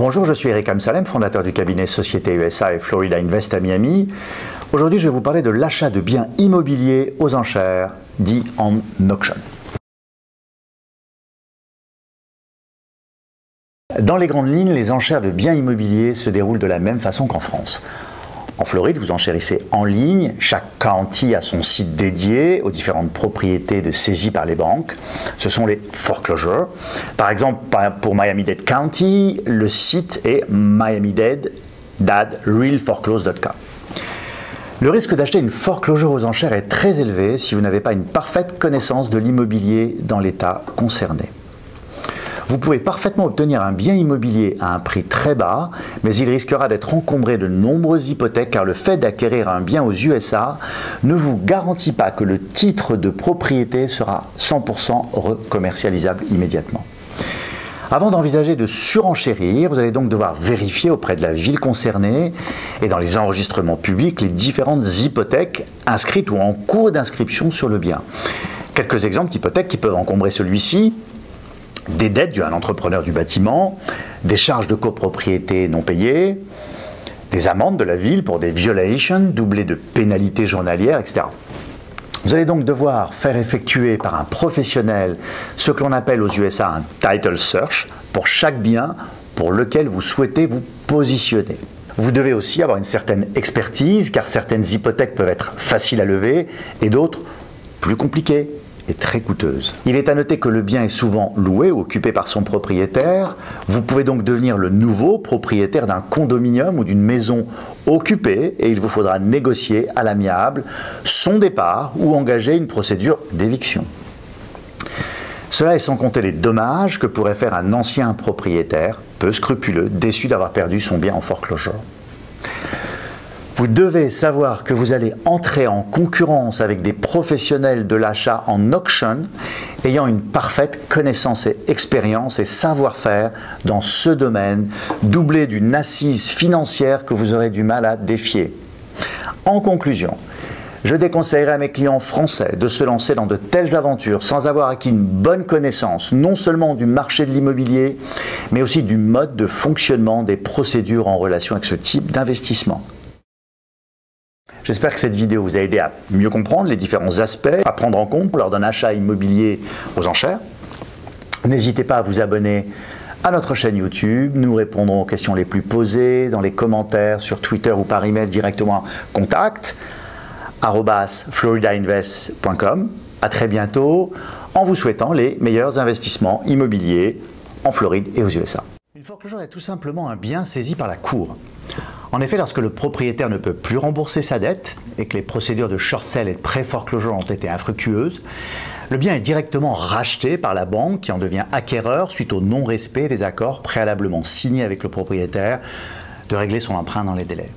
Bonjour, je suis Eric Amsalem, fondateur du cabinet Société USA et Florida Invest à Miami. Aujourd'hui, je vais vous parler de l'achat de biens immobiliers aux enchères, dit en auction. Dans les grandes lignes, les enchères de biens immobiliers se déroulent de la même façon qu'en France. En Floride, vous enchérissez en ligne, chaque county a son site dédié aux différentes propriétés de saisie par les banques. Ce sont les foreclosures. Par exemple, pour Miami-Dade County, le site est miamidade.realforeclose.com. Le risque d'acheter une foreclosure aux enchères est très élevé si vous n'avez pas une parfaite connaissance de l'immobilier dans l'État concerné. Vous pouvez parfaitement obtenir un bien immobilier à un prix très bas, mais il risquera d'être encombré de nombreuses hypothèques car le fait d'acquérir un bien aux USA ne vous garantit pas que le titre de propriété sera 100% recommercialisable immédiatement. Avant d'envisager de surenchérir, vous allez donc devoir vérifier auprès de la ville concernée et dans les enregistrements publics les différentes hypothèques inscrites ou en cours d'inscription sur le bien. Quelques exemples d'hypothèques qui peuvent encombrer celui-ci: des dettes dues à un entrepreneur du bâtiment, des charges de copropriété non payées, des amendes de la ville pour des violations doublées de pénalités journalières, etc. Vous allez donc devoir faire effectuer par un professionnel ce que l'on appelle aux USA un title search pour chaque bien pour lequel vous souhaitez vous positionner. Vous devez aussi avoir une certaine expertise car certaines hypothèques peuvent être faciles à lever et d'autres plus compliquées et très coûteuse. Il est à noter que le bien est souvent loué ou occupé par son propriétaire. Vous pouvez donc devenir le nouveau propriétaire d'un condominium ou d'une maison occupée et il vous faudra négocier à l'amiable son départ ou engager une procédure d'éviction. Cela est sans compter les dommages que pourrait faire un ancien propriétaire, peu scrupuleux, déçu d'avoir perdu son bien en foreclosure. Vous devez savoir que vous allez entrer en concurrence avec des professionnels de l'achat en auction ayant une parfaite connaissance et expérience et savoir-faire dans ce domaine, doublé d'une assise financière que vous aurez du mal à défier. En conclusion, je déconseillerais à mes clients français de se lancer dans de telles aventures sans avoir acquis une bonne connaissance non seulement du marché de l'immobilier, mais aussi du mode de fonctionnement des procédures en relation avec ce type d'investissement. J'espère que cette vidéo vous a aidé à mieux comprendre les différents aspects à prendre en compte lors d'un achat immobilier aux enchères. N'hésitez pas à vous abonner à notre chaîne YouTube. Nous répondrons aux questions les plus posées dans les commentaires sur Twitter ou par email directement à contact@floridainvest.com. À très bientôt en vous souhaitant les meilleurs investissements immobiliers en Floride et aux USA. Une foreclosure est tout simplement un bien saisi par la cour. En effet, lorsque le propriétaire ne peut plus rembourser sa dette et que les procédures de short sale et de pré-foreclosure ont été infructueuses, le bien est directement racheté par la banque qui en devient acquéreur suite au non-respect des accords préalablement signés avec le propriétaire de régler son emprunt dans les délais.